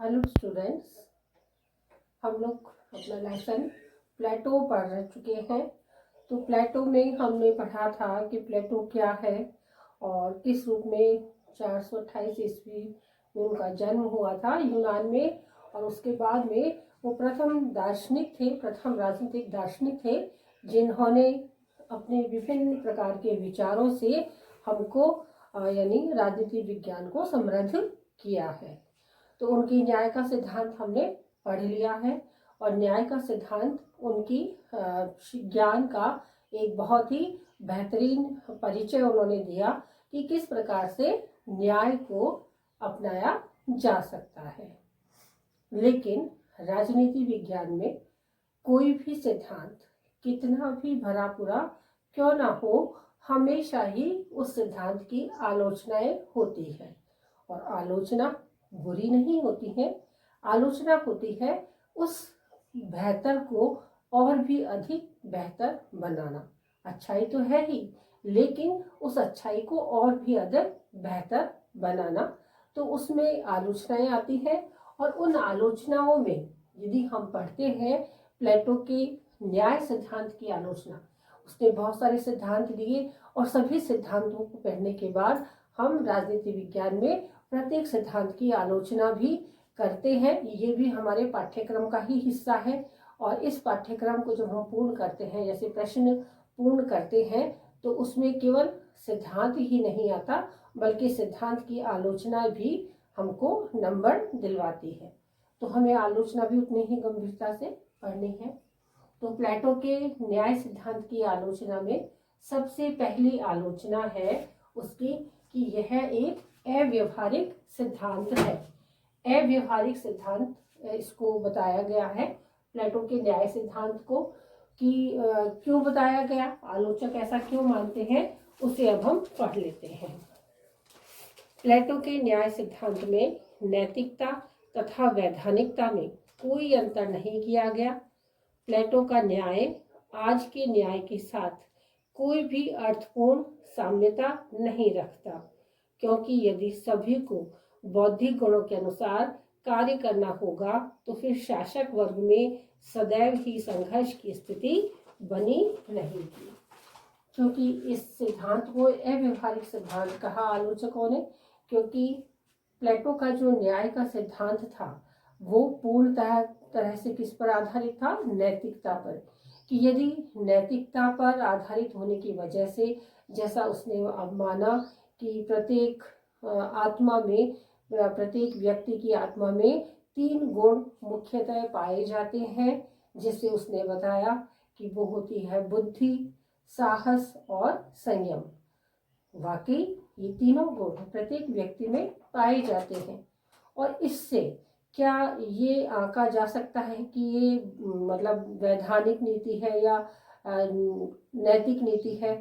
Hello students, हम लोग अपना लेसन प्लेटो पढ़ चुके हैं। तो प्लेटो में हमने पढ़ा था कि प्लेटो क्या है और किस रूप में 428 ईस्वी में उनका जन्म हुआ था यूनान में। और उसके बाद में वो प्रथम दार्शनिक थे, प्रथम राजनीतिक दार्शनिक थे, जिन्होंने अपने विभिन्न प्रकार के विचारों से हमको यानी राजनीति विज्ञान को समृद्ध किया है। तो उनकी न्याय का सिद्धांत हमने पढ़ लिया है और न्याय का सिद्धांत उनकी ज्ञान का एक बहुत ही बेहतरीन परिचय उन्होंने दिया कि किस प्रकार से न्याय को अपनाया जा सकता है। लेकिन राजनीति विज्ञान में कोई भी सिद्धांत कितना भी भरा पूरा क्यों ना हो, हमेशा ही उस सिद्धांत की आलोचनाएं होती है। और आलोचना बुरी नहीं होती है, आलोचना होती है उस बेहतर को और भी अधिक बेहतर बनाना। अच्छाई तो है ही, लेकिन उस अच्छाई को और भी अधिक बेहतर बनाना, तो उसमें आलोचनाएं आती है। और उन आलोचनाओं में यदि हम पढ़ते हैं प्लेटो के न्याय सिद्धांत की आलोचना, उसने बहुत सारे सिद्धांत दिए और सभी सिद्धांतों को पढ़ने के बाद हम राजनीति विज्ञान में प्रत्येक सिद्धांत की आलोचना भी करते हैं। ये भी हमारे पाठ्यक्रम का ही हिस्सा है। और इस पाठ्यक्रम को जब हम पूर्ण करते हैं, जैसे प्रश्न पूर्ण करते हैं, तो उसमें केवल सिद्धांत ही नहीं आता, बल्कि सिद्धांत की आलोचना भी हमको नंबर दिलवाती है। तो हमें आलोचना भी उतनी ही गंभीरता से पढ़नी है। तो प्लेटो के न्याय सिद्धांत की आलोचना में सबसे पहली आलोचना है उसकी कि यह एक अव्यवहारिक सिद्धांत है। अव्यवहारिक सिद्धांत इसको बताया गया है प्लेटो के न्याय सिद्धांत को कि क्यों बताया गया, आलोचक ऐसा क्यों मानते हैं, उसे अब हम पढ़ लेते हैं। प्लेटो के न्याय सिद्धांत में नैतिकता तथा वैधानिकता में कोई अंतर नहीं किया गया। प्लेटो का न्याय आज के न्याय के साथ कोई भी अर्थपूर्ण साम्यता नहीं रखता, क्योंकि यदि सभी को बौद्धिक गुणों के अनुसार कार्य करना होगा तो फिर शासक वर्ग में सदैव ही संघर्ष की स्थिति बनी रहेगी। क्योंकि इस सिद्धांत को अव्यवहारिक सिद्धांत कहा आलोचकों ने, क्योंकि प्लेटो का जो न्याय का सिद्धांत था वो पूर्ण तरह से किस पर आधारित था, नैतिकता पर। कि यदि नैतिकता पर आधारित होने की वजह से, जैसा उसने अब माना कि प्रत्येक आत्मा में, प्रत्येक व्यक्ति की आत्मा में 3 गुण मुख्यतः पाए जाते हैं, जिसे उसने बताया कि वो होती है बुद्धि, साहस और संयम। वाकई ये तीनों गुण प्रत्येक व्यक्ति में पाए जाते हैं। और इससे क्या ये आंका जा सकता है कि ये मतलब वैधानिक नीति है या नैतिक नीति है?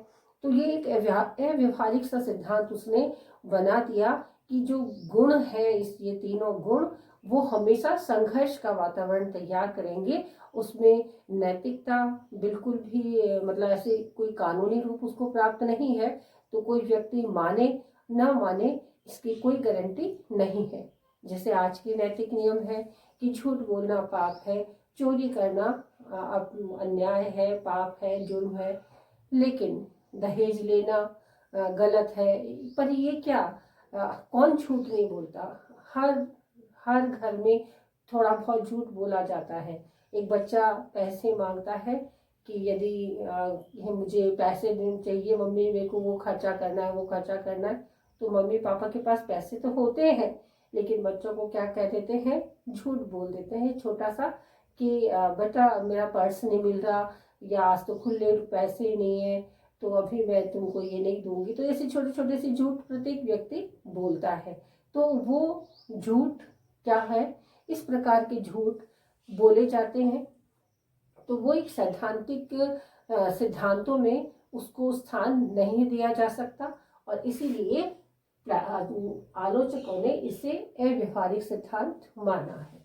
तो ये एक अव्यवहारिक सा सिद्धांत उसने बना दिया कि जो गुण है, ये तीनों गुण वो हमेशा संघर्ष का वातावरण तैयार करेंगे। उसमें नैतिकता बिल्कुल भी मतलब ऐसे कोई कानूनी रूप उसको प्राप्त नहीं है, तो कोई व्यक्ति माने न माने इसकी कोई गारंटी नहीं है। जैसे आज के नैतिक नियम है कि झूठ बोलना पाप है, चोरी करना अन्याय है, पाप है, जुर्म है, लेकिन दहेज लेना गलत है। पर ये क्या, कौन झूठ नहीं बोलता? हर घर में थोड़ा बहुत झूठ बोला जाता है। एक बच्चा पैसे मांगता है कि यदि मुझे पैसे चाहिए मम्मी, मेरे को वो खर्चा करना है, वो खर्चा करना है, तो मम्मी पापा के पास पैसे तो होते हैं, लेकिन बच्चों को क्या कह देते हैं, झूठ बोल देते हैं छोटा सा कि बेटा मेरा पर्स नहीं मिल रहा, या आज तो खुले पैसे ही नहीं है, तो अभी मैं तुमको ये नहीं दूंगी। तो ऐसे छोटे छोटे से झूठ प्रत्येक व्यक्ति बोलता है। तो वो झूठ क्या है, इस प्रकार के झूठ बोले जाते हैं। तो वो एक सैद्धांतिक सिद्धांतों में उसको स्थान नहीं दिया जा सकता, और इसीलिए आलोचकों ने इसे अव्यवहारिक सिद्धांत माना है।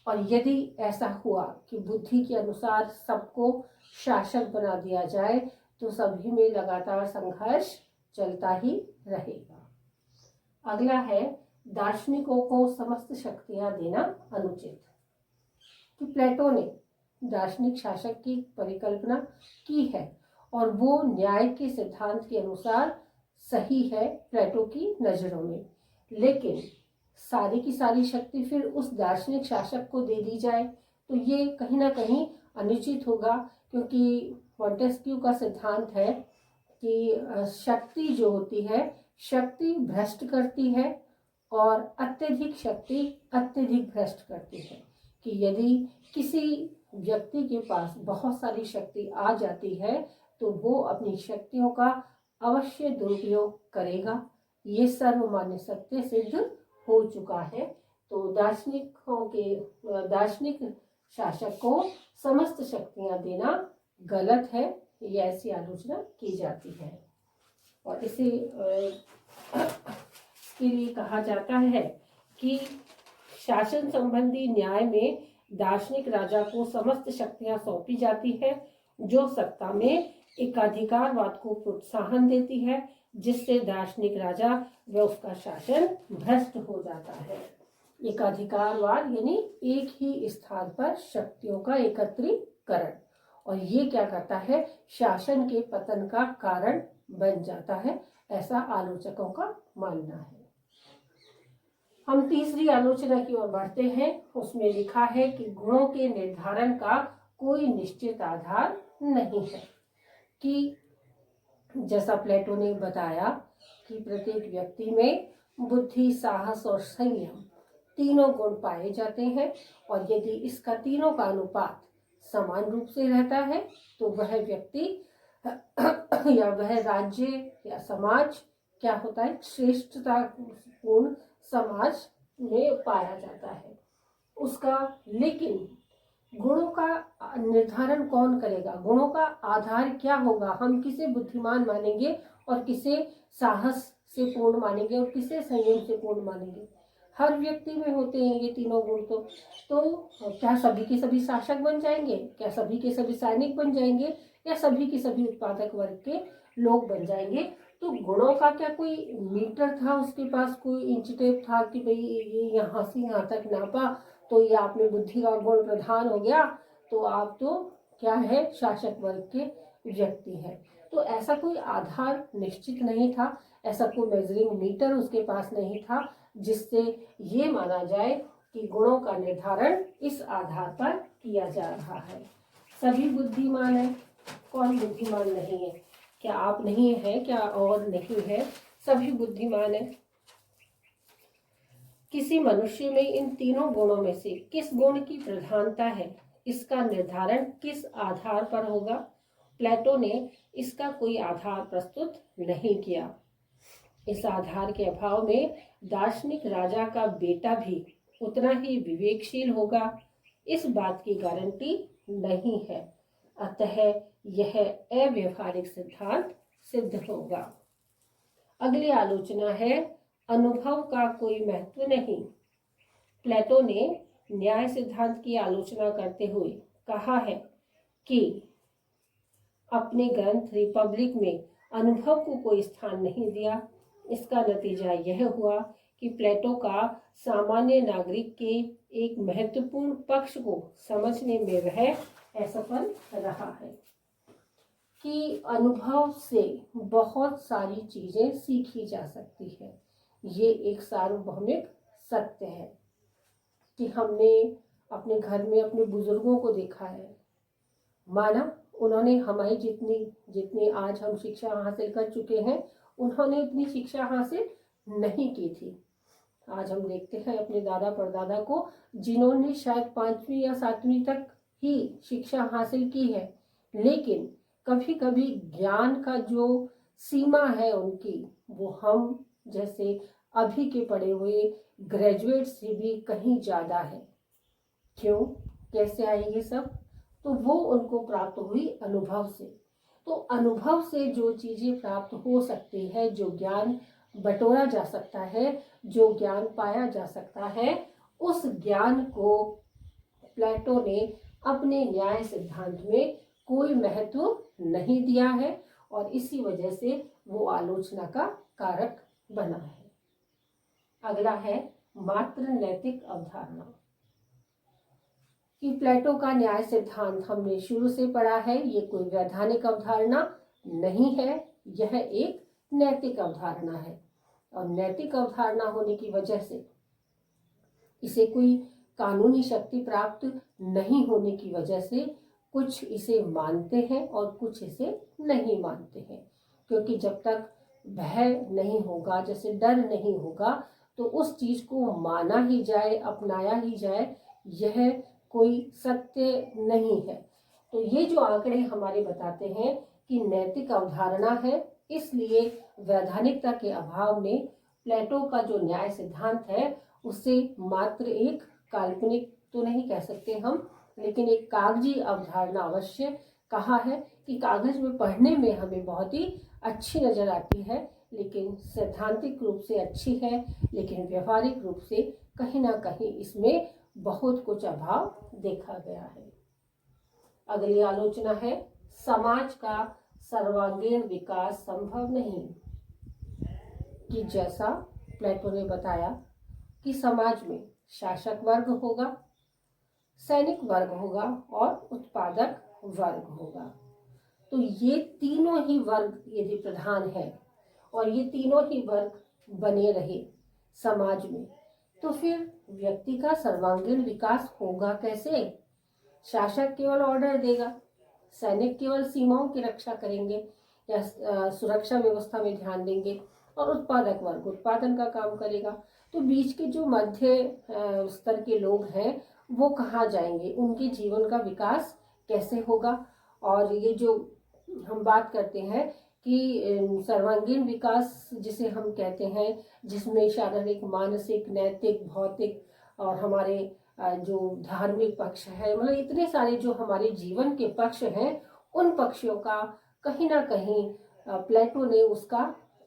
और यदि ऐसा हुआ कि बुद्धि के अनुसार सबको शासक बना दिया जाए, तो सभी में लगातार संघर्ष चलता ही रहेगा। अगला है दार्शनिकों को समस्त शक्तियां देना अनुचित। कि प्लेटो ने दार्शनिक शासक की परिकल्पना की है और वो न्याय के सिद्धांत के अनुसार सही है प्लेटो की नजरों में, लेकिन सारी की सारी शक्ति फिर उस दार्शनिक शासक को दे दी जाए तो ये कहीं ना कहीं अनुचित होगा, क्योंकि मॉन्टेस्क्यू का सिद्धांत है कि शक्ति जो होती है, शक्ति भ्रष्ट करती है और अत्यधिक शक्ति अत्यधिक भ्रष्ट करती है। कि यदि किसी व्यक्ति के पास बहुत सारी शक्ति आ जाती है तो वो अपनी शक्तियों का अवश्य दुरुपयोग करेगा। ये सर्वमान्य सत्य सिद्ध हो चुका है। तो दार्शनिक शासक को समस्त शक्तियां देना गलत है, ये ऐसी आलोचना की जाती है। और इसे के लिए कहा जाता है कि शासन संबंधी न्याय में दार्शनिक राजा को समस्त शक्तियां सौंपी जाती है, जो सत्ता में एकाधिकारवाद को प्रोत्साहन देती है, जिससे दार्शनिक राजा व उसका शासन भ्रष्ट हो जाता है। एकाधिकारवाद यानी एक ही स्थान पर शक्तियों का एकत्रीकरण, और ये क्या करता है, शासन के पतन का कारण बन जाता है, ऐसा आलोचकों का मानना है। हम तीसरी आलोचना की ओर बढ़ते हैं। उसमें लिखा है कि गुणों के निर्धारण का कोई निश्चित आधार नहीं है। कि जैसा प्लेटो ने बताया कि प्रत्येक व्यक्ति में बुद्धि, साहस और संयम तीनों गुण पाए जाते हैं, और यदि इसका तीनों का अनुपात समान रूप से रहता है तो वह व्यक्ति या वह राज्य या समाज क्या होता है, श्रेष्ठतापूर्ण समाज में पाया जाता है उसका। लेकिन गुणों का निर्धारण कौन करेगा, गुणों का आधार क्या होगा, हम किसे बुद्धिमान मानेंगे और किसे साहस से पूर्ण मानेंगे और किसे संयम से पूर्ण मानेंगे। हर व्यक्ति में होते हैं ये तीनों गुण। तो क्या सभी के सभी शासक बन जाएंगे, क्या सभी के सभी सैनिक बन जाएंगे, या सभी के सभी उत्पादक वर्ग के लोग बन जाएंगे। तो गुणों का क्या कोई मीटर था, उसके पास कोई इंच टेप था कि भाई ये यहाँ से यहाँ तक नापा तो ये आपने बुद्धि का गुण प्रधान हो गया, तो आप तो क्या है, शासक वर्ग के व्यक्ति हैं। तो ऐसा कोई आधार निश्चित नहीं था, ऐसा कोई मेजरिंग मीटर उसके पास नहीं था जिससे ये माना जाए कि गुणों का निर्धारण इस आधार पर किया जा रहा है। सभी बुद्धिमान है, कौन बुद्धिमान नहीं है, क्या आप नहीं है, क्या और नहीं है, सभी बुद्धिमान है। किसी मनुष्य में इन तीनों गुणों में से किस गुण की प्रधानता है, इसका निर्धारण किस आधार पर होगा। प्लेटो ने इसका कोई आधार प्रस्तुत नहीं किया। इस आधार के अभाव में दार्शनिक राजा का बेटा भी उतना ही विवेकशील होगा, इस बात की गारंटी नहीं है। अतः यह अव्यवहारिक सिद्धांत सिद्ध होगा। अगली आलोचना है अनुभव का कोई महत्व नहीं। प्लेटो ने न्याय सिद्धांत की आलोचना करते हुए कहा है कि अपने ग्रंथ रिपब्लिक में अनुभव को कोई स्थान नहीं दिया। इसका नतीजा यह हुआ कि प्लेटो का सामान्य नागरिक के एक महत्वपूर्ण पक्ष को समझने में वह असफल रहा है। कि अनुभव से बहुत सारी चीजें सीखी जा सकती है, ये एक सार्वभौमिक सत्य है। कि हमने अपने घर में अपने बुजुर्गों को देखा है, माना उन्होंने हमारी जितनी आज हम शिक्षा हासिल कर चुके हैं, उन्होंने इतनी शिक्षा हासिल नहीं की थी। आज हम देखते हैं अपने दादा परदादा को, जिन्होंने शायद 5वीं या 7वीं तक ही शिक्षा हासिल की है, लेकिन कभी कभी ज्ञान का जो सीमा है उनकी, वो हम जैसे अभी के पढ़े हुए ग्रेजुएट से भी कहीं ज़्यादा है। क्यों, कैसे आई ये सब? तो वो उनको प्राप्त हुई अनुभव से। तो अनुभव से जो चीज़ें प्राप्त हो सकती है, जो ज्ञान बटोरा जा सकता है, जो ज्ञान पाया जा सकता है, उस ज्ञान को प्लेटो ने अपने न्याय सिद्धांत में कोई महत्व नहीं दिया है, और इसी वजह से वो आलोचना का कारक बना है। अगला है मात्र नैतिक अवधारणा। कि प्लेटो का न्याय सिद्धांत हमने शुरू से पढ़ा है, ये कोई वैधानिक अवधारणा नहीं है, यह एक नैतिक अवधारणा है। और नैतिक अवधारणा होने की वजह से इसे कोई कानूनी शक्ति प्राप्त नहीं होने की वजह से कुछ इसे मानते हैं और कुछ इसे नहीं मानते हैं। क्योंकि जब तक भय नहीं होगा, जैसे डर नहीं होगा, तो उस चीज को माना ही जाए, अपनाया ही जाए, यह कोई सत्य नहीं है। तो ये जो आंकड़े हमारे बताते हैं कि नैतिक अवधारणा है, इसलिए वैधानिकता के अभाव में प्लेटो का जो न्याय सिद्धांत है उसे मात्र एक काल्पनिक तो नहीं कह सकते हम, लेकिन एक कागजी अवधारणा अवश्य कहा है कि कागज में पढ़ने में हमें बहुत ही अच्छी नजर आती है, लेकिन सैद्धांतिक रूप से अच्छी है, लेकिन व्यवहारिक रूप से कहीं ना कहीं इसमें बहुत कुछ अभाव देखा गया है। अगली आलोचना है समाज का सर्वांगीण विकास संभव नहीं। कि जैसा प्लेटो ने बताया कि समाज में शासक वर्ग होगा, सैनिक वर्ग होगा और उत्पादक वर्ग होगा। तो ये तीनों ही वर्ग यदि प्रधान है और ये तीनों ही वर्ग बने रहे समाज में, तो फिर व्यक्ति का सर्वांगीण विकास होगा कैसे? शासक केवल ऑर्डर देगा, सैनिक केवल सीमाओं की रक्षा करेंगे या सुरक्षा व्यवस्था में ध्यान देंगे, और उत्पादक वर्ग उत्पादन का काम करेगा। तो बीच के जो मध्य स्तर के लोग हैं वो कहाँ जाएंगे? उनके जीवन का विकास कैसे होगा? और ये जो हम बात करते हैं कि सर्वांगीण विकास जिसे हम कहते हैं, जिसमें शारीरिक, मानसिक, नैतिक, भौतिक और हमारे जो धार्मिक पक्ष है, मतलब इतने सारे जो हमारे जीवन के पक्ष हैं, उन पक्षों का कहीं ना कहीं प्लेटो ने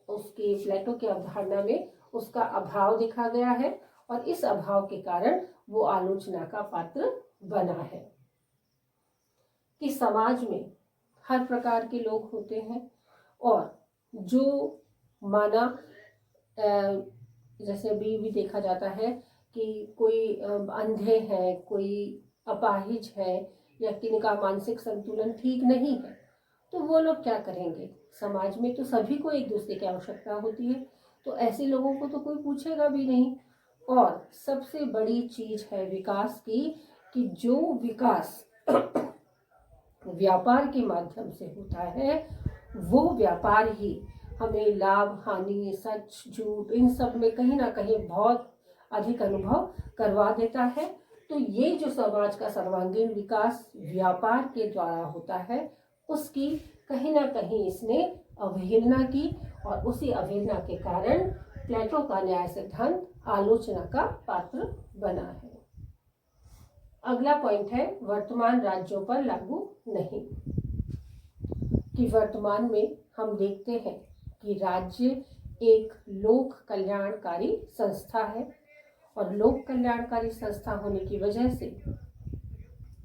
प्लेटो की अवधारणा में उसका अभाव देखा गया है, और इस अभाव के कारण वो आलोचना का पात्र बना है। कि समाज में हर प्रकार के लोग होते हैं, और जो माना जैसे अभी भी देखा जाता है कि कोई अंधे हैं, कोई अपाहिज है, या किनका मानसिक संतुलन ठीक नहीं है, तो वो लोग क्या करेंगे? समाज में तो सभी को एक दूसरे की आवश्यकता होती है, तो ऐसे लोगों को तो कोई पूछेगा भी नहीं। और सबसे बड़ी चीज है विकास की, कि जो विकास व्यापार के माध्यम से होता है, वो व्यापार ही हमें लाभ, हानि, सच, झूठ, इन सब में कहीं ना कहीं बहुत अधिक अनुभव करवा देता है। तो ये जो समाज का सर्वांगीण विकास व्यापार के द्वारा होता है, उसकी कहीं ना कहीं इसने अवहेलना की, और उसी अवहेलना के कारण प्लेटो का न्याय सिद्धांत आलोचना का पात्र बना है। अगला पॉइंट है वर्तमान राज्यों पर लागू नहीं। कि वर्तमान में हम देखते हैं कि राज्य एक लोक कल्याणकारी संस्था है, और लोक कल्याणकारी संस्था होने की वजह से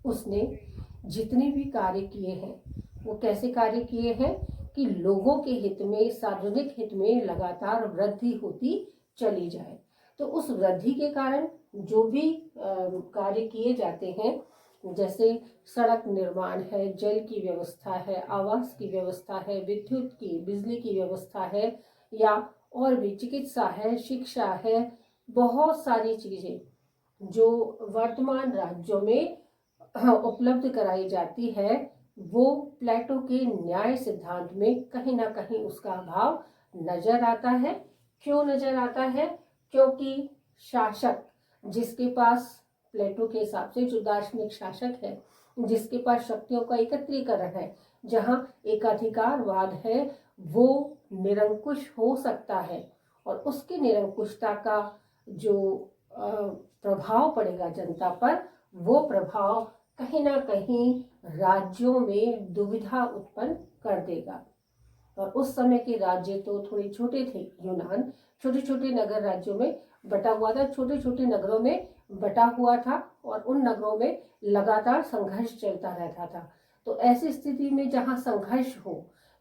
उसने जितने भी कार्य किए हैं वो कैसे कार्य किए हैं कि लोगों के हित में, सार्वजनिक हित में लगातार वृद्धि होती चली जाए। तो उस वृद्धि के कारण जो भी कार्य किए जाते हैं, जैसे सड़क निर्माण है, जल की व्यवस्था है, आवास की व्यवस्था है, विद्युत की, बिजली की व्यवस्था है, या और भी चिकित्सा है, शिक्षा है, बहुत सारी चीजें जो वर्तमान राज्यों में उपलब्ध कराई जाती है, वो प्लेटो के न्याय सिद्धांत में कहीं ना कहीं उसका अभाव नजर आता है। क्यों नजर आता है? क्योंकि शासक जिसके पास, प्लेटो के हिसाब से जो दार्शनिक शासक है, जिसके पास शक्तियों का एकत्रीकरण है, जहां एकाधिकारवाद है, वो निरंकुश हो सकता है, और उसकी निरंकुशता का जो प्रभाव पड़ेगा जनता पर, वो प्रभाव कहीं ना कहीं राज्यों में दुविधा उत्पन्न कर देगा। और उस समय के राज्य तो थोड़े छोटे थे, यूनान छोटे छोटे नगर राज्यों में बटा हुआ था, छोटे छोटे नगरों में बटा हुआ था, और उन नगरों में लगातार संघर्ष चलता रहता था। तो ऐसी स्थिति में जहाँ संघर्ष हो,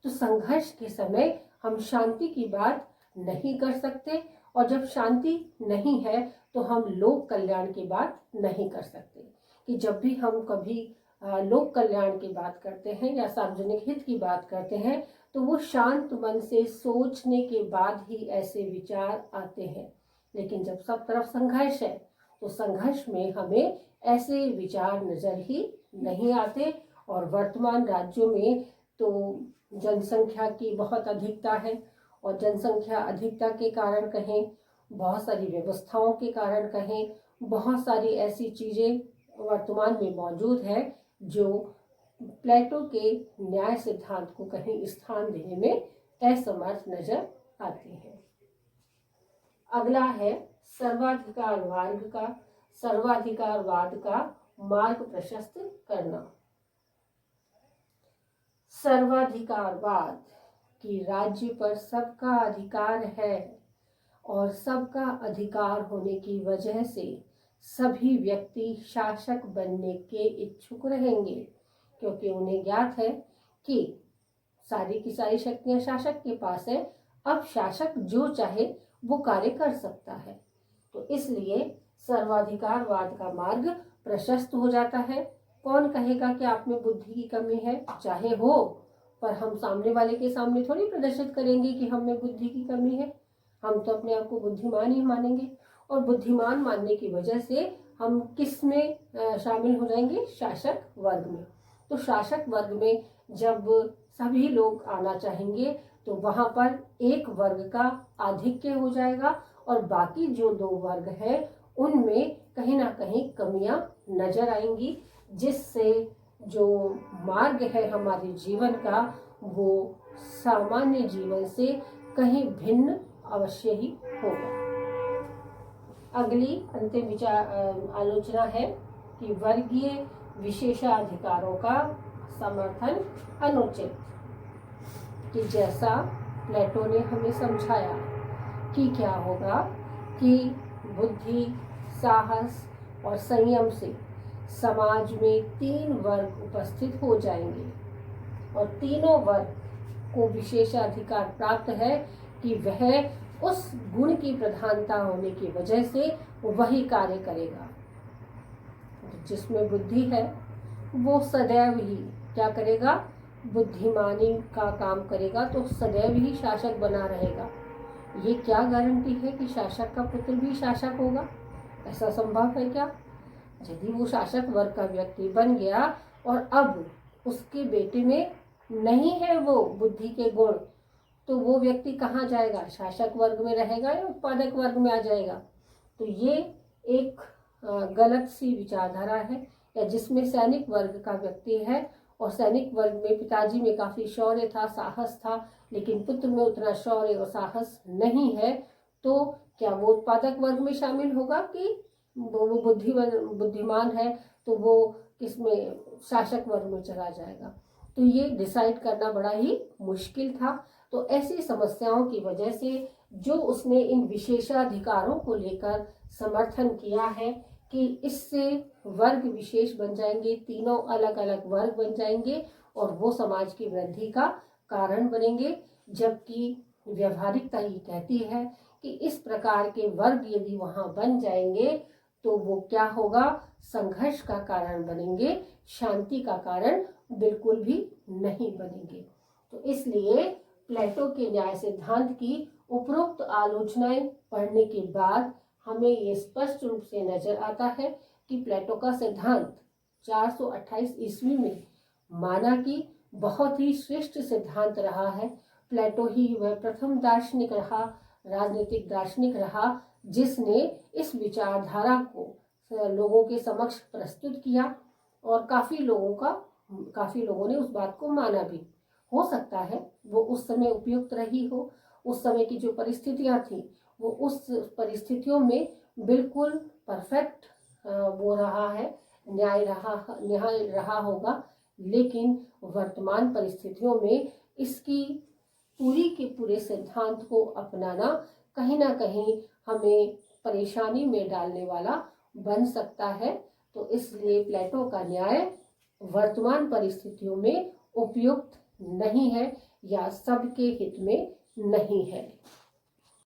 तो संघर्ष के समय हम शांति की बात नहीं कर सकते, और जब शांति नहीं है तो हम लोक कल्याण की बात नहीं कर सकते। कि जब भी हम कभी लोक कल्याण की बात करते हैं या सार्वजनिक हित की बात करते हैं तो वो शांत मन से सोचने के बाद ही ऐसे विचार आते हैं। लेकिन जब सब तरफ संघर्ष है तो संघर्ष में हमें ऐसे विचार नजर ही नहीं आते। और वर्तमान राज्यों में तो जनसंख्या की बहुत अधिकता है और जनसंख्या अधिकता के कारण कहें, बहुत सारी व्यवस्थाओं के कारण कहें, बहुत सारी ऐसी चीज़ें वर्तमान में मौजूद है जो प्लेटो के न्याय सिद्धांत को कहीं स्थान देने में असमर्थ नजर आती है। अगला है सर्वाधिकारवाद का मार्ग प्रशस्त करना। सर्वाधिकारवाद कि राज्य पर सबका अधिकार है और सबका अधिकार होने की वजह से सभी व्यक्ति शासक बनने के इच्छुक रहेंगे, क्योंकि उन्हें ज्ञात है कि सारी की सारी शक्तियां शासक के पास है। अब शासक जो चाहे वो कार्य कर सकता है। तो इसलिए सर्वाधिकारवाद का मार्ग प्रशस्त हो जाता है। कौन कहेगा कि आप में बुद्धि की कमी है? चाहे हो, पर हम सामने वाले के सामने थोड़ी प्रदर्शित करेंगे कि हम में बुद्धि की कमी है। हम तो अपने आप को बुद्धिमान ही मानेंगे और बुद्धिमान मानने की वजह से हम किस में शामिल हो जाएंगे? शासक वर्ग में। तो शासक वर्ग में जब सभी लोग आना चाहेंगे तो वहां पर एक वर्ग का आधिक्य हो जाएगा और बाकी जो दो वर्ग है उनमें कहीं ना कहीं कमियां नजर आएंगी, जिससे जो मार्ग है हमारे जीवन का वो सामान्य जीवन से कहीं भिन्न अवश्य ही होगा। अगली अंतिम विचार आलोचना है कि वर्गीय विशेषाधिकारों का समर्थन अनुचित। कि जैसा प्लेटो ने हमें समझाया कि क्या होगा कि बुद्धि, साहस और संयम से समाज में 3 वर्ग उपस्थित हो जाएंगे और तीनों वर्ग को विशेषाधिकार प्राप्त है कि वह उस गुण की प्रधानता होने की वजह से वही कार्य करेगा। जिसमें बुद्धि है वो सदैव ही क्या करेगा? बुद्धिमानी का काम करेगा, तो सदैव ही शासक बना रहेगा। ये क्या गारंटी है कि शासक का पुत्र भी शासक होगा? ऐसा संभव है क्या? यदि वो शासक वर्ग का व्यक्ति बन गया और अब उसके बेटे में नहीं है वो बुद्धि के गुण, तो वो व्यक्ति कहाँ जाएगा? शासक वर्ग में रहेगा या उत्पादक वर्ग में आ जाएगा? तो ये एक गलत सी विचारधारा है। या जिसमें सैनिक वर्ग का व्यक्ति है और सैनिक वर्ग में पिताजी में काफी शौर्य था, साहस था, लेकिन पुत्र में उतना शौर्य और साहस नहीं है, तो क्या वो उत्पादक वर्ग में शामिल होगा कि वो बुद्धिमान है तो वो किसमें? शासक वर्ग में चला जाएगा? तो ये डिसाइड करना बड़ा ही मुश्किल था। तो ऐसी समस्याओं की वजह से जो उसने इन विशेषाधिकारों को लेकर समर्थन किया है कि इससे वर्ग विशेष बन जाएंगे, तीनों अलग अलग वर्ग बन जाएंगे और वो समाज की वृद्धि का कारण बनेंगे। जबकि व्यवहारिकता ये कहती है कि इस प्रकार के वर्ग यदि वहां बन जाएंगे तो वो क्या होगा? संघर्ष का कारण बनेंगे, शांति का कारण बिल्कुल भी नहीं बनेंगे। तो इसलिए प्लेटो के न्याय सिद्धांत की उपरोक्त आलोचनाएं पढ़ने के बाद हमें ये स्पष्ट रूप से नजर आता है कि प्लेटो का सिद्धांत 428 ईस्वी में माना कि बहुत ही श्रेष्ठ सिद्धांत रहा है। प्लेटो ही वह प्रथम दार्शनिक रहा, राजनीतिक दार्शनिक रहा, जिसने इस विचारधारा को लोगों के समक्ष प्रस्तुत किया और काफी लोगों ने उस बात को माना भी। हो सकता है वो उस समय उपयुक्त रही हो, उस समय की जो परिस्थितियां थी वो उस परिस्थितियों में बिल्कुल परफेक्ट वो रहा है, न्याय रहा होगा, लेकिन वर्तमान परिस्थितियों में इसकी पूरी के पूरे सिद्धांत को अपनाना कहीं ना कहीं हमें परेशानी में डालने वाला बन सकता है। तो इसलिए प्लेटो का न्याय वर्तमान परिस्थितियों में उपयुक्त नहीं है या सबके हित में नहीं है।